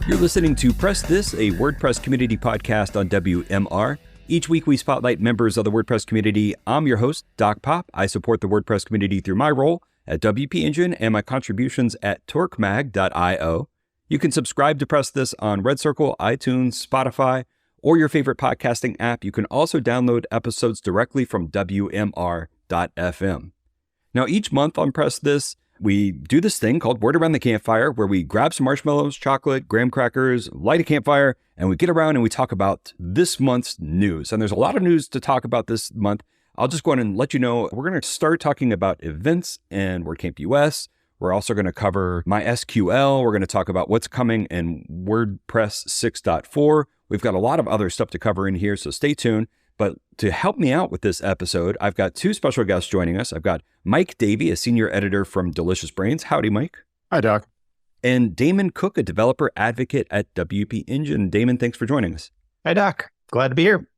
You're listening to PressThis, a WordPress community podcast on WMR. Each week we spotlight members of the WordPress community. I'm your host, Doc Pop. I support the WordPress community through my role at WP Engine and my contributions at torquemag.io. You can subscribe to PressThis on Red Circle, iTunes, Spotify, or your favorite podcasting app. You can also download episodes directly from WMR.fm. Now, each month on PressThis, we do this thing called Word Around the Campfire, where we grab some marshmallows, chocolate, graham crackers, light a campfire, and we get around and we talk about this month's news. And there's a lot of news to talk about this month. I'll just go ahead and let you know, we're going to start talking about events in WordCamp US. We're also going to cover MySQL. We're going to talk about what's coming in WordPress 6.4. We've got a lot of other stuff to cover in here, so stay tuned. But to help me out with this episode, I've got two special guests joining us. I've got Mike Davey, a senior editor from Delicious Brains. Howdy, Mike. Hi, Doc. And Damon Cook, a developer advocate at WP Engine. Damon, thanks for joining us. Hi, Doc. Glad to be here.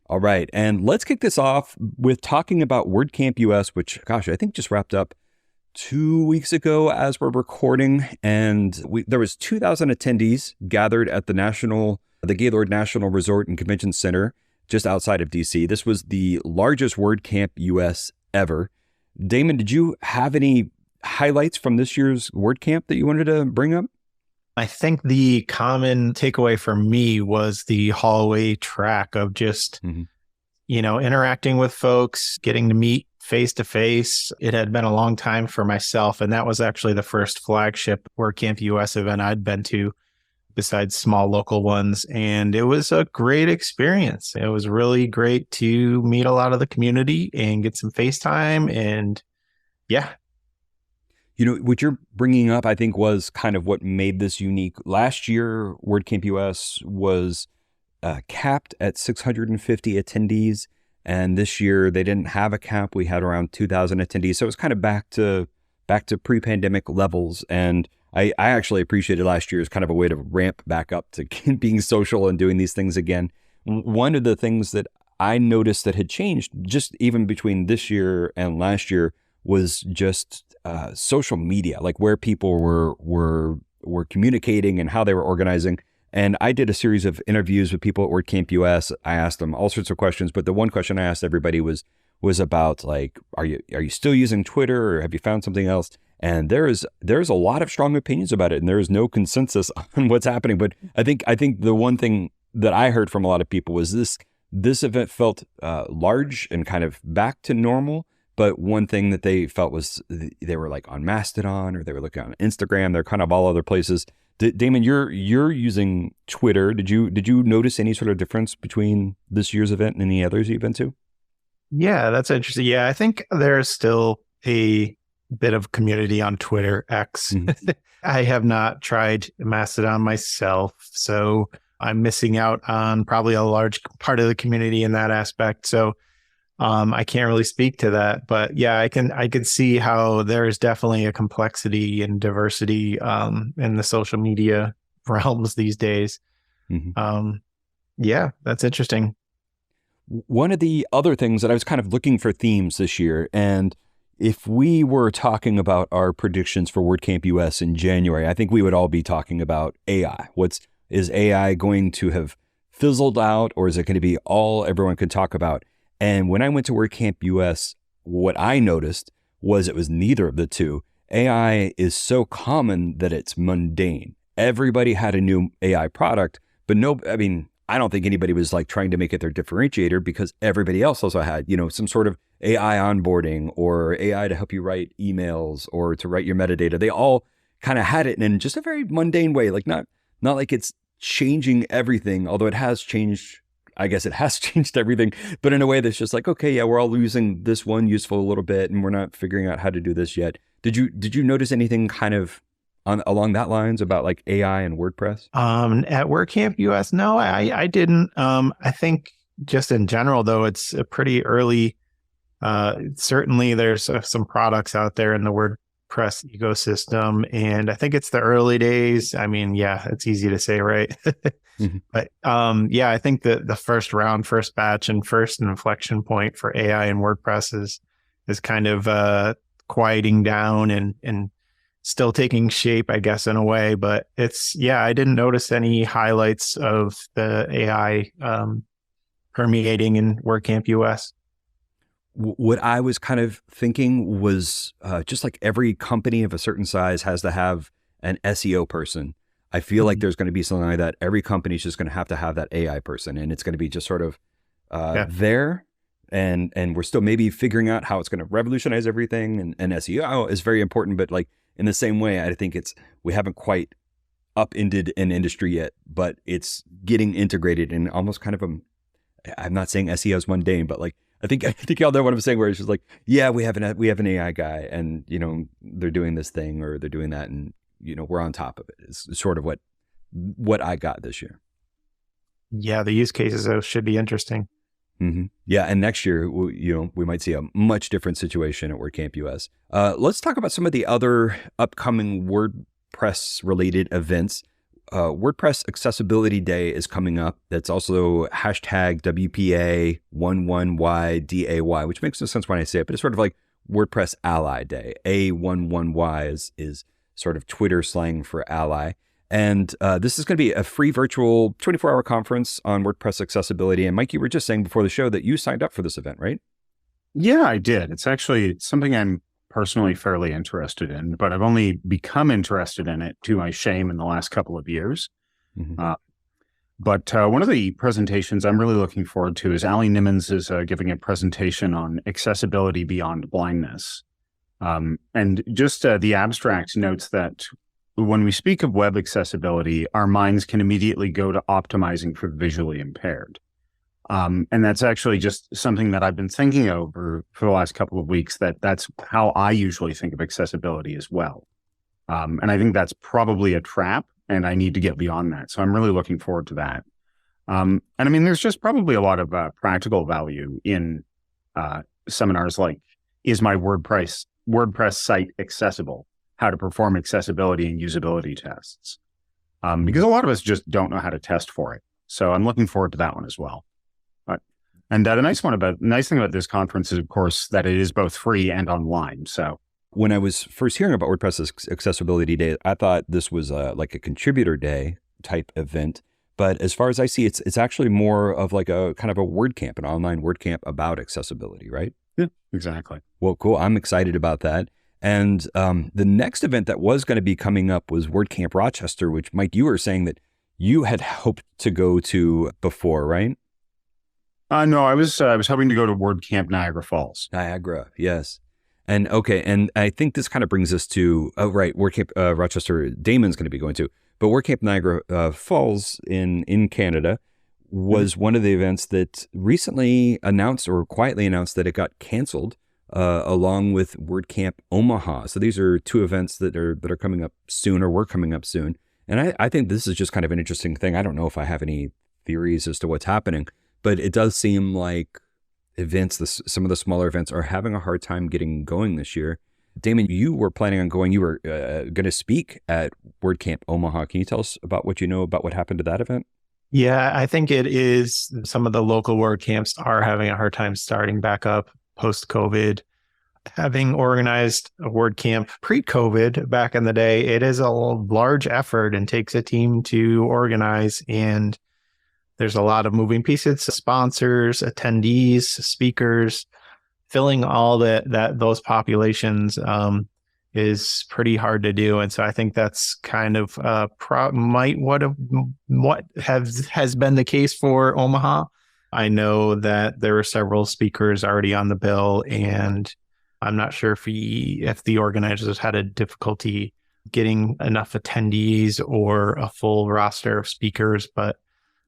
All right. And let's kick this off with talking about WordCamp US, which, gosh, I think just wrapped up 2 weeks ago as we're recording. And there was 2,000 attendees gathered at the Gaylord National Resort and Convention Center just outside of DC. This was the largest WordCamp US ever. Damon, did you have any highlights from this year's WordCamp that you wanted to bring up? I think the common takeaway for me was the hallway track of just, interacting with folks, getting to meet face to face. It had been a long time for myself, and that was actually the first flagship WordCamp US event I'd been to, besides small local ones. And it was a great experience. It was really great to meet a lot of the community and get some FaceTime. And yeah. You know, what you're bringing up, I think, was kind of what made this unique. Last year, WordCamp US was capped at 650 attendees. And this year, they didn't have a cap. We had around 2,000 attendees. So it was kind of back to pre-pandemic levels. And I actually appreciated last year as kind of a way to ramp back up to being social and doing these things again. One of the things that I noticed that had changed just even between this year and last year was just social media, like where people were communicating and how they were organizing. And I did a series of interviews with people at WordCamp US. I asked them all sorts of questions, but the one question I asked everybody was about, like, are you still using Twitter, or have you found something else? And there's a lot of strong opinions about it, and there is no consensus on what's happening. But I think the one thing that I heard from a lot of people was this event felt large and kind of back to normal. But one thing that they felt was they were like on Mastodon, or they were looking on Instagram. They're kind of all other places. Damon, you're using Twitter. Did you notice any sort of difference between this year's event and any others you've been to? Yeah, that's interesting. Yeah, I think there's still a bit of community on Twitter, X. I have not tried Mastodon myself, so I'm missing out on probably a large part of the community in that aspect. So I can't really speak to that, but yeah, I can see how there's definitely a complexity and diversity in the social media realms these days. Yeah, that's interesting. One of the other things that I was kind of looking for themes this year, and if we were talking about our predictions for WordCamp US in January, I think we would all be talking about AI. Is AI going to have fizzled out, or is it going to be all everyone can talk about? And when I went to WordCamp US, what I noticed was it was neither of the two. AI is so common that it's mundane. Everybody had a new AI product, but I don't think anybody was like trying to make it their differentiator, because everybody else also had, some sort of AI onboarding or AI to help you write emails or to write your metadata. They all kind of had it in just a very mundane way, like not like it's changing everything, although it has changed. I guess it has changed everything, but in a way that's just like, okay, yeah, we're all using this one useful a little bit, and we're not figuring out how to do this yet. Did you notice anything kind of along that lines about like AI and WordPress? At WordCamp US, no, I didn't. I think just in general, though, it's a pretty early. Certainly, there's some products out there in the WordPress ecosystem, and I think it's the early days. I mean, yeah, it's easy to say, right? But yeah, I think that the first batch, and first inflection point for AI and WordPress is kind of quieting down and still taking shape, I guess, in a way. But I didn't notice any highlights of the AI permeating in WordCamp US. What I was kind of thinking was just like every company of a certain size has to have an SEO person. I feel like there's going to be something like that. Every company is just going to have that AI person, and it's going to be just sort of there. And we're still maybe figuring out how it's going to revolutionize everything. And SEO is very important, but like in the same way, I think we haven't quite upended an industry yet, but it's getting integrated in almost kind of I'm not saying SEO is mundane, but like I think y'all know what I'm saying. Where it's just like, yeah, we have an AI guy, and they're doing this thing or they're doing that, and we're on top of it. It's sort of what I got this year. Yeah, the use cases should be interesting. Mm-hmm. Yeah, and next year, we might see a much different situation at WordCamp US. Let's talk about some of the other upcoming WordPress-related events. WordPress Accessibility Day is coming up. That's also hashtag WPA11YDAY, which makes no sense when I say it, but it's sort of like WordPress Ally Day. A11Y is sort of Twitter slang for ally. And this is going to be a free virtual 24-hour conference on WordPress accessibility. And Mike, you were just saying before the show that you signed up for this event, right? Yeah, I did. It's actually something I'm personally fairly interested in, but I've only become interested in it to my shame in the last couple of years. Mm-hmm. But one of the presentations I'm really looking forward to is Ali Nimmons is giving a presentation on accessibility beyond blindness. And just the abstract notes that when we speak of web accessibility, our minds can immediately go to optimizing for the visually impaired. And that's actually just something that I've been thinking over for the last couple of weeks, that's how I usually think of accessibility as well. And I think that's probably a trap, and I need to get beyond that. So I'm really looking forward to that. And I mean, there's just probably a lot of practical value in seminars like, is my WordPress site accessible? How to perform accessibility and usability tests. Because a lot of us just don't know how to test for it. So I'm looking forward to that one as well. And the nice thing about this conference is, of course, that it is both free and online. So when I was first hearing about WordPress Accessibility Day, I thought this was like a contributor day type event. But as far as I see, it's actually more of like a kind of a WordCamp, an online WordCamp about accessibility, right? Yeah, exactly. Well, cool. I'm excited about that. And the next event that was going to be coming up was WordCamp Rochester, which, Mike, you were saying that you had hoped to go to before, right? No, I was hoping to go to WordCamp Niagara Falls. Niagara, yes. And okay, and I think this kind of brings us to, WordCamp Rochester, Damon's going to be going to, but WordCamp Niagara Falls in Canada was one of the events that recently announced or quietly announced that it got canceled. Along with WordCamp Omaha. So these are two events that are coming up soon or were coming up soon. And I think this is just kind of an interesting thing. I don't know if I have any theories as to what's happening, but it does seem like some of the smaller events are having a hard time getting going this year. Damon, you were planning on going. You were going to speak at WordCamp Omaha. Can you tell us about what you know about what happened to that event? Yeah, I think it is. Some of the local WordCamps are having a hard time starting back up post-COVID. Having organized a WordCamp pre-COVID back in the day, it is a large effort and takes a team to organize. And there's a lot of moving pieces, sponsors, attendees, speakers, filling all those populations is pretty hard to do. And so I think that's kind of what has been the case for Omaha. I know that there were several speakers already on the bill, and I'm not sure if the organizers had a difficulty getting enough attendees or a full roster of speakers, but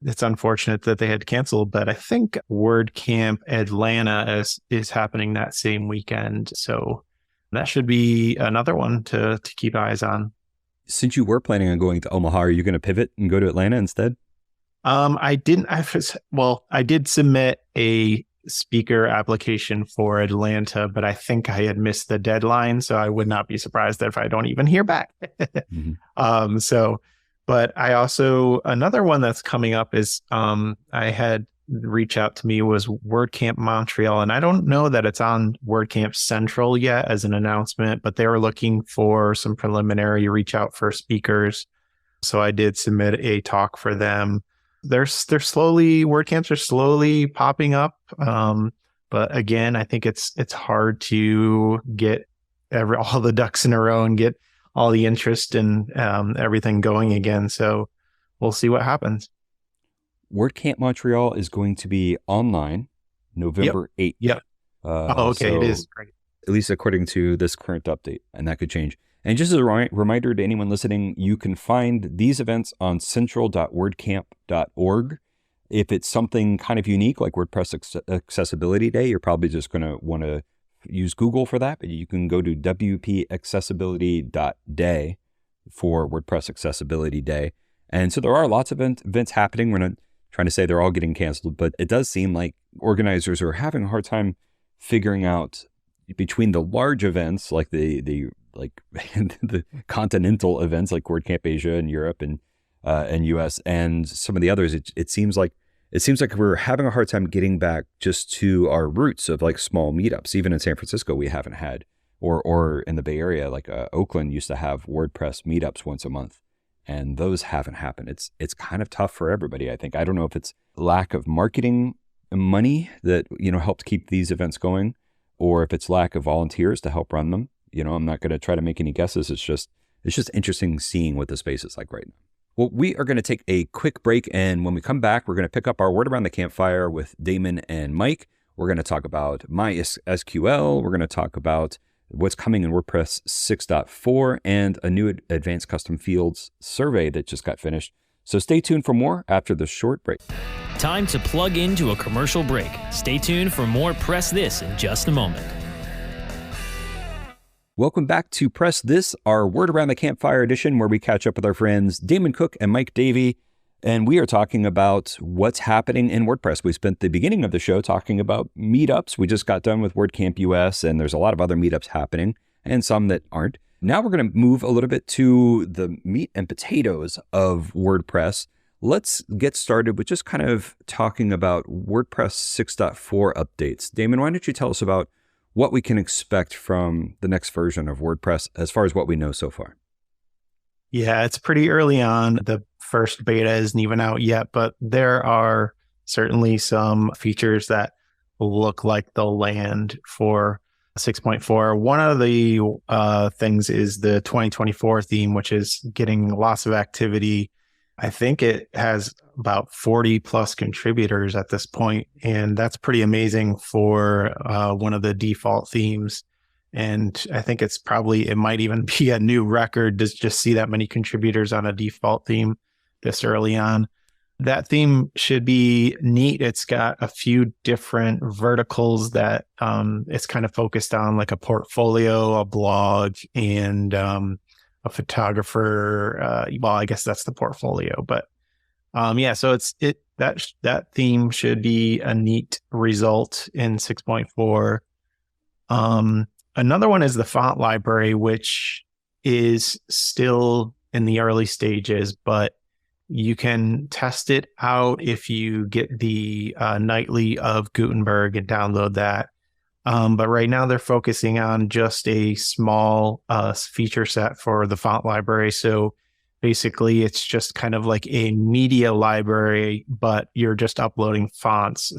it's unfortunate that they had canceled. But I think WordCamp Atlanta is happening that same weekend. So that should be another one to keep eyes on. Since you were planning on going to Omaha, are you going to pivot and go to Atlanta instead? I did submit a speaker application for Atlanta, but I think I had missed the deadline, so I would not be surprised if I don't even hear back. But I also, another one that's coming up is I had reach out to me was WordCamp Montreal. And I don't know that it's on WordCamp Central yet as an announcement, but they were looking for some preliminary reach out for speakers. So I did submit a talk for them. WordCamps are slowly popping up. But again, I think it's hard to get all the ducks in a row and get all the interest and everything going again. So we'll see what happens. WordCamp Montreal is going to be online November 8th. Yep. Okay. It is great. At least according to this current update, and that could change. And just as a reminder to anyone listening, you can find these events on central.wordcamp.org. If it's something kind of unique like WordPress Accessibility Day, you're probably just going to want to use Google for that, but you can go to wpaccessibility.day for WordPress Accessibility Day. And so there are lots of events happening. We're not trying to say they're all getting canceled, but it does seem like organizers are having a hard time figuring out between the large events like the continental events like WordCamp Asia and Europe and US and some of the others. It seems like we're having a hard time getting back just to our roots of like small meetups. Even in San Francisco, we haven't had, or in the Bay Area, like Oakland used to have WordPress meetups once a month. And those haven't happened. It's kind of tough for everybody, I think. I don't know if it's lack of marketing money that, helped keep these events going, or if it's lack of volunteers to help run them. I'm not going to try to make any guesses. It's just interesting seeing what the space is like right now. Well, we are going to take a quick break, and when we come back, we're going to pick up our Word Around the Campfire with Damon and Mike. We're going to talk about MySQL. We're going to talk about what's coming in WordPress 6.4 and a new advanced custom fields survey that just got finished. So stay tuned for more after this short break. Time to plug into a commercial break. Stay tuned for more Press This in just a moment. Welcome back to Press This, our Word Around the Campfire edition, where we catch up with our friends Damon Cook and Mike Davey. And we are talking about what's happening in WordPress. We spent the beginning of the show talking about meetups. We just got done with WordCamp US, and there's a lot of other meetups happening and some that aren't. Now we're going to move a little bit to the meat and potatoes of WordPress. Let's get started with just kind of talking about WordPress 6.4 updates. Damon, why don't you tell us about what we can expect from the next version of WordPress as far as what we know so far? Yeah, it's pretty early on. The first beta isn't even out yet, but there are certainly some features that look like they'll land for 6.4. One of the things is the 2024 theme, which is getting lots of activity. I think it has about 40 plus contributors at this point, and that's pretty amazing for one of the default themes. And I think it might even be a new record to just see that many contributors on a default theme this early on. That theme should be neat. It's got a few different verticals that it's kind of focused on, like a portfolio, a blog, and a photographer. Well, I guess that's the portfolio, but so that theme should be a neat result in 6.4. Another one is the font library, which is still in the early stages, but you can test it out if you get the Nightly of Gutenberg and download that. But right now they're focusing on just a small feature set for the font library. So basically it's just kind of like a media library, but you're just uploading fonts.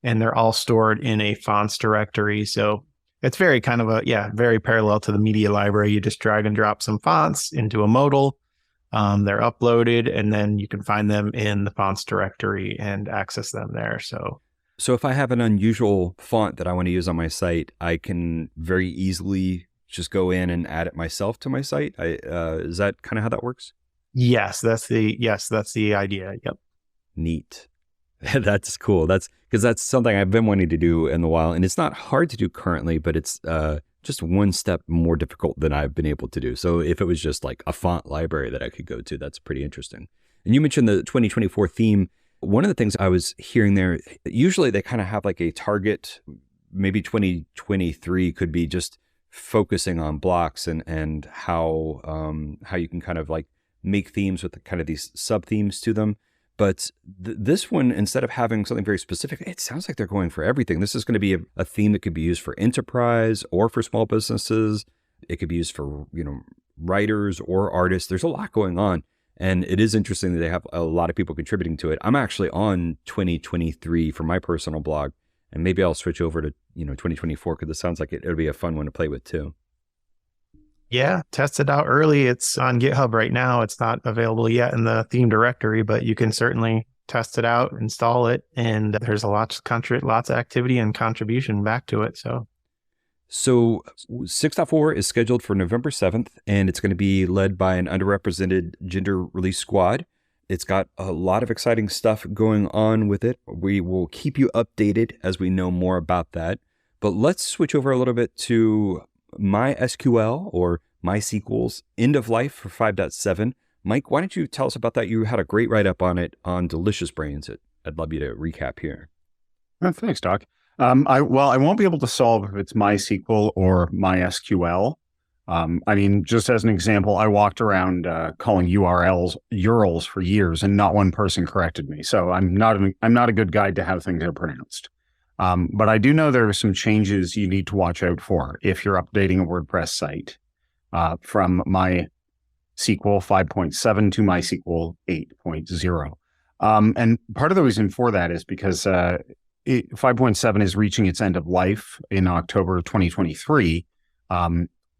And they're all stored in a fonts directory. So it's very kind of very parallel to the media library. You just drag and drop some fonts into a modal. They're uploaded, and then you can find them in the fonts directory and access them there. So if I have an unusual font that I want to use on my site, I can very easily just go in and add it myself to my site. Is that kind of how that works? Yes, that's the idea. Yep. Neat. That's cool. That's because that's something I've been wanting to do in a while, and it's not hard to do currently, but it's just one step more difficult than I've been able to do. So if it was just like a font library that I could go to, that's pretty interesting. And you mentioned the 2024 theme. One of the things I was hearing there, usually they kind of have like a target, maybe 2023 could be just focusing on blocks and how you can kind of like make themes with kind of these sub themes to them. But this one, instead of having something very specific, it sounds like they're going for everything. This is going to be a theme that could be used for enterprise or for small businesses. It could be used for, writers or artists. There's a lot going on. And it is interesting that they have a lot of people contributing to it. I'm actually on 2023 for my personal blog, and maybe I'll switch over to 2024 because it sounds like it'll be a fun one to play with too. Yeah, test it out early. It's on GitHub right now. It's not available yet in the theme directory, but you can certainly test it out, install it, and there's lots of activity and contribution back to it. So 6.4 is scheduled for November 7th, and it's going to be led by an underrepresented gender release squad. It's got a lot of exciting stuff going on with it. We will keep you updated as we know more about that. But let's switch over a little bit to MySQL or MySQL's end of life for 5.7. Mike, why don't you tell us about that? You had a great write-up on it on Delicious Brains. I'd love you to recap here. Thanks, Doc. I won't be able to solve if it's MySQL or MySQL. Just as an example, I walked around calling URLs for years, and not one person corrected me. So I'm not a good guide to how things are pronounced. But I do know there are some changes you need to watch out for if you're updating a WordPress site from MySQL 5.7 to MySQL 8.0. And part of the reason for that is because 5.7 is reaching its end of life in October 2023.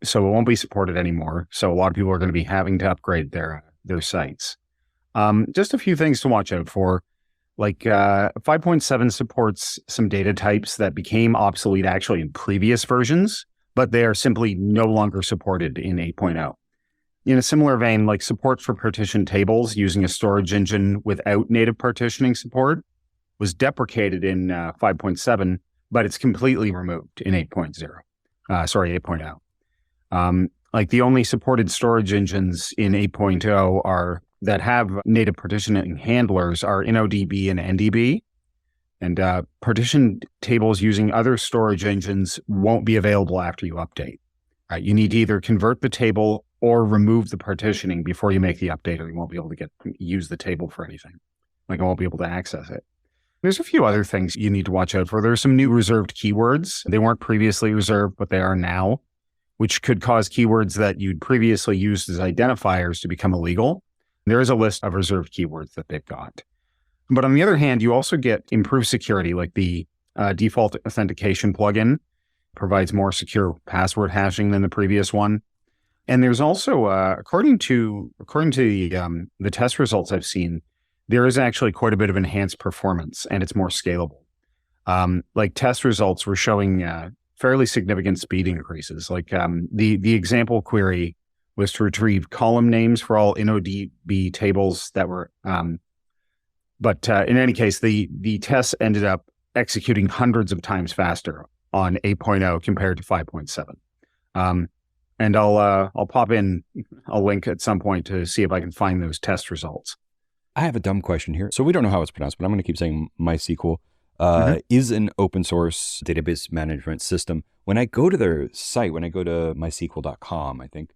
So it won't be supported anymore. So a lot of people are going to be having to upgrade their sites. Just a few things to watch out for. Like 5.7 supports some data types that became obsolete actually in previous versions, but they are simply no longer supported in 8.0. In a similar vein, like support for partition tables using a storage engine without native partitioning support was deprecated in 5.7, but it's completely removed in 8.0. Like the only supported storage engines in 8.0 are that have native partitioning handlers are InnoDB and NDB. And partition tables using other storage engines won't be available after you update. You need to either convert the table or remove the partitioning before you make the update, or you won't be able to use the table for anything. Like I won't be able to access it. There's a few other things you need to watch out for. There's some new reserved keywords. They weren't previously reserved, but they are now, which could cause keywords that you'd previously used as identifiers to become illegal. There is a list of reserved keywords that they've got. But on the other hand, you also get improved security, like the default authentication plugin provides more secure password hashing than the previous one. And there's also, according to the test results I've seen, there is actually quite a bit of enhanced performance, and it's more scalable. Like test results were showing fairly significant speed increases. Like the example query was to retrieve column names for all InnoDB tables that were, but in any case, the tests ended up executing hundreds of times faster on 8.0 compared to 5.7. And I'll pop in a link at some point to see if I can find those test results. I have a dumb question here. So we don't know how it's pronounced, but I'm going to keep saying MySQL is an open source database management system. When I go to their site, when I go to mysql.com, I think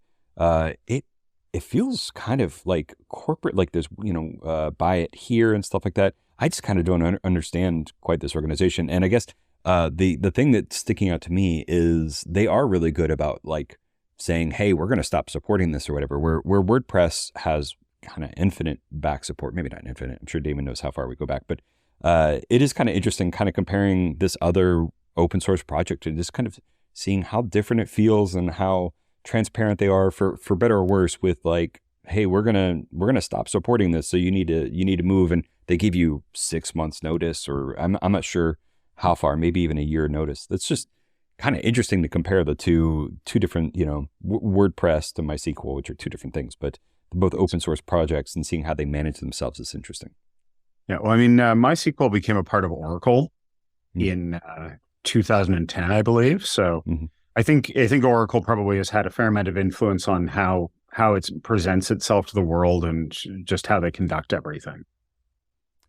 it feels kind of like corporate, like there's, buy it here and stuff like that. I just kind of don't understand quite this organization. And I guess the thing that's sticking out to me is they are really good about like saying, hey, we're going to stop supporting this or whatever, where WordPress has kind of infinite back support, maybe not infinite. I'm sure Damon knows how far we go back, but it is kind of interesting kind of comparing this other open source project and just kind of seeing how different it feels and how transparent they are for better or worse with like, hey, we're going to stop supporting this. So you need to move. And they give you 6 months notice, or I'm not sure how far, maybe even a year notice. That's just kind of interesting to compare the two different, WordPress to MySQL, which are two different things, but both open source projects, and seeing how they manage themselves is interesting. Yeah, well, I mean, MySQL became a part of Oracle in 2010, I believe. So I think Oracle probably has had a fair amount of influence on how it presents itself to the world and just how they conduct everything.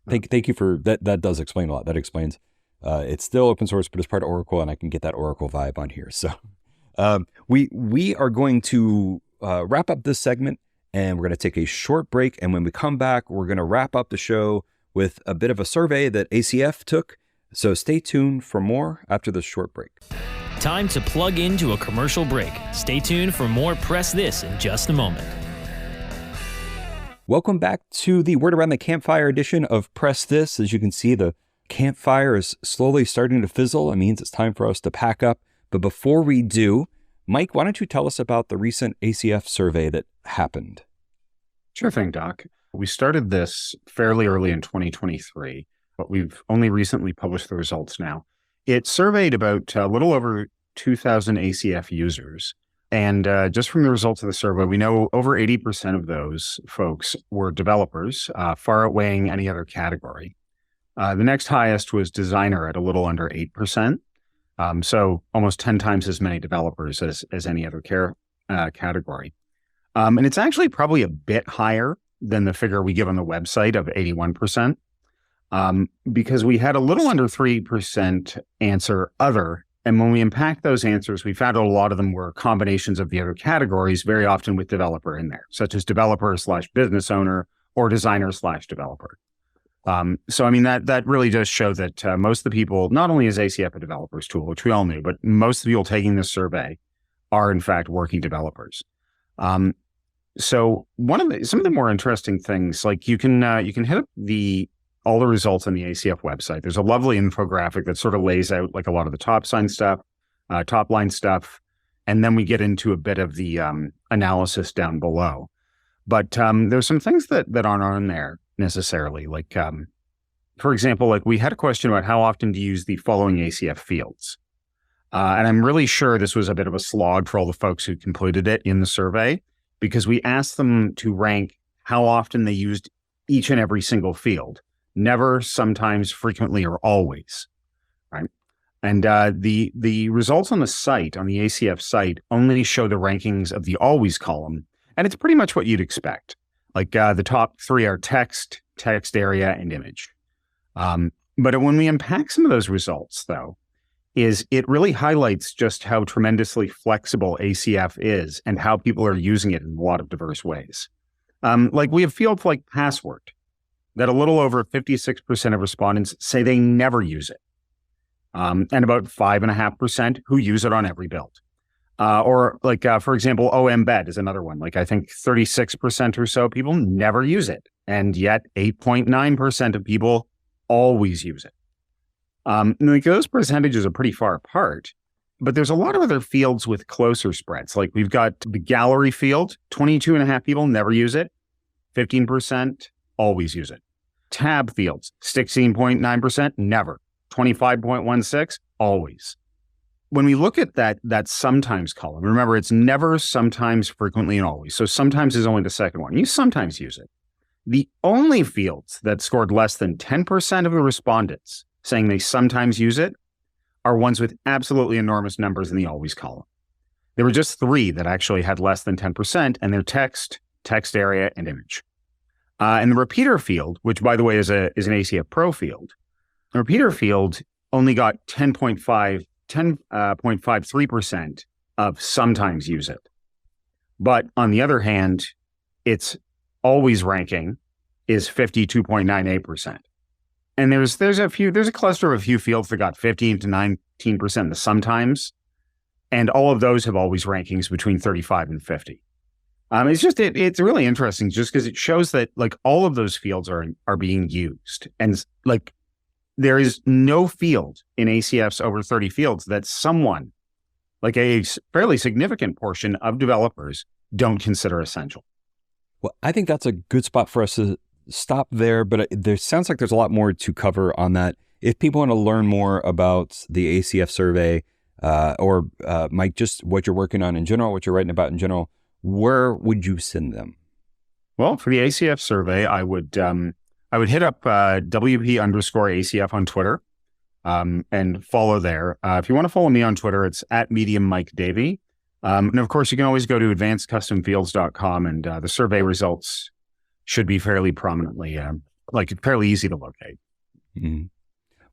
Thank you for that. That does explain a lot. That explains it's still open source, but it's part of Oracle, and I can get that Oracle vibe on here. So we are going to wrap up this segment, and we're going to take a short break. And when we come back, we're going to wrap up the show with a bit of a survey that ACF took. So stay tuned for more after this short break. Time to plug into a commercial break. Stay tuned for more Press This in just a moment. Welcome back to the Word Around the Campfire edition of Press This. As you can see, the campfire is slowly starting to fizzle. It means it's time for us to pack up. But before we do, Mike, why don't you tell us about the recent ACF survey that happened? Sure thing, Doc. We started this fairly early in 2023, but we've only recently published the results now. It surveyed about a little over 2,000 ACF users. And just from the results of the survey, we know over 80% of those folks were developers, far outweighing any other category. The next highest was designer at a little under 8%. So almost 10 times as many developers as any other category. And it's actually probably a bit higher than the figure we give on the website of 81%, because we had a little under 3% answer other. And when we unpacked those answers, we found a lot of them were combinations of the other categories, very often with developer in there, such as developer/business owner or designer/developer. So, I mean, that really does show that most of the people, not only is ACF a developer's tool, which we all knew, but most of the people taking this survey are, in fact, working developers. So some of the more interesting things, like you can hit up all the results on the ACF website. There's a lovely infographic that sort of lays out like a lot of the top line stuff, and then we get into a bit of the analysis down below. But there's some things that aren't on there necessarily. Like, for example, like we had a question about how often do you use the following ACF fields? And I'm really sure this was a bit of a slog for all the folks who completed it in the survey, because we asked them to rank how often they used each and every single field. Never, sometimes, frequently, or always, right? And the results on the site, on the ACF site, only show the rankings of the always column. And it's pretty much what you'd expect. Like the top three are text area, and image. But when we unpack some of those results, though, it really highlights just how tremendously flexible ACF is and how people are using it in a lot of diverse ways. Like we have fields like password that a little over 56% of respondents say they never use it. And about 5.5% who use it on every build. Or like, for example, embed is another one. Like I think 36% or so people never use it. And yet 8.9% of people always use it. Like those percentages are pretty far apart, but there's a lot of other fields with closer spreads. Like we've got the gallery field, 22.5 people never use it. 15% always use it. Tab fields, 16.9% never. 25.16 always. When we look at that sometimes column, remember it's never, sometimes, frequently, and always. So sometimes is only the second one. You sometimes use it. The only fields that scored less than 10% of the respondents saying they sometimes use it are ones with absolutely enormous numbers in the always column. There were just 3 that actually had less than 10%, and they're text area, and image. And the repeater field, which by the way is an ACF Pro field, the repeater field only got 10.53% of sometimes use it. But on the other hand, its always ranking is 52.98%. And there's a cluster of a few fields that got 15 to 19% the sometimes, and all of those have always rankings between 35 and 50. It's really interesting just because it shows that like all of those fields are being used, and like there is no field in ACF's over 30 fields that someone, like a fairly significant portion of developers, don't consider essential. Well, I think that's a good spot for us to stop there, but there sounds like there's a lot more to cover on that. If people want to learn more about the ACF survey, or Mike, just what you're working on in general, what you're writing about in general, where would you send them? Well, for the ACF survey, I would hit up WP_ACF on Twitter and follow there. If you want to follow me on Twitter, it's @MediumMikeDavy. And of course, you can always go to advancedcustomfields.com, and the survey results should be fairly prominently, fairly easy to locate. Mm-hmm.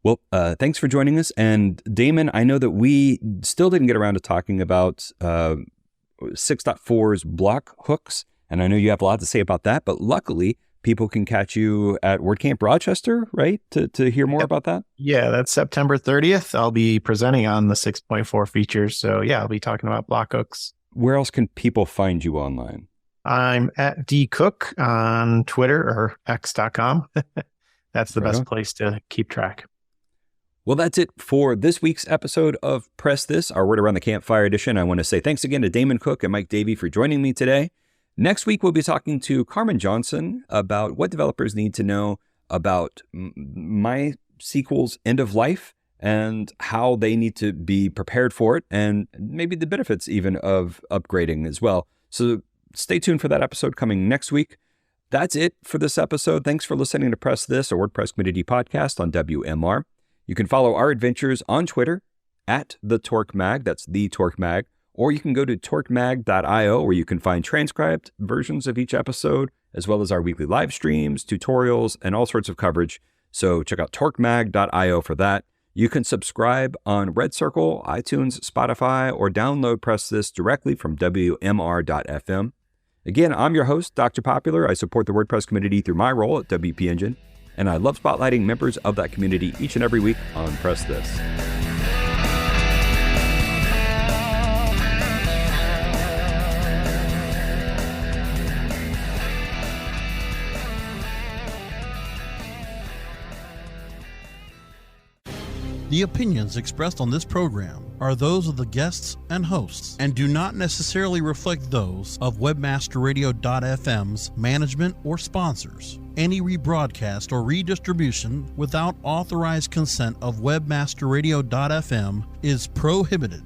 Well, thanks for joining us. And Damon, I know that we still didn't get around to talking about 6.4's block hooks. And I know you have a lot to say about that, but luckily people can catch you at WordCamp Rochester, right? To hear more about that? Yeah, that's September 30th. I'll be presenting on the 6.4 features. So yeah, I'll be talking about block hooks. Where else can people find you online? I'm at dcook on Twitter or x.com. That's the best place to keep track. Well, that's it for this week's episode of PressThis, our Word Around the Campfire edition. I want to say thanks again to Damon Cook and Mike Davey for joining me today. Next week, we'll be talking to Carmen Johnson about what developers need to know about MySQL's end of life and how they need to be prepared for it, and maybe the benefits even of upgrading as well. So stay tuned for that episode coming next week. That's it for this episode. Thanks for listening to PressThis, a WordPress community podcast on WMR. You can follow our adventures on Twitter at the Torque Mag. That's the Torque Mag. Or you can go to torquemag.io, where you can find transcribed versions of each episode, as well as our weekly live streams, tutorials, and all sorts of coverage. So check out torquemag.io for that. You can subscribe on Red Circle, iTunes, Spotify, or download PressThis directly from WMR.fm. Again, I'm your host, Dr. Popular. I support the WordPress community through my role at WP Engine, and I love spotlighting members of that community each and every week on PressThis. The opinions expressed on this program are those of the guests and hosts and do not necessarily reflect those of WebmasterRadio.fm's management or sponsors. Any rebroadcast or redistribution without authorized consent of WebmasterRadio.fm is prohibited.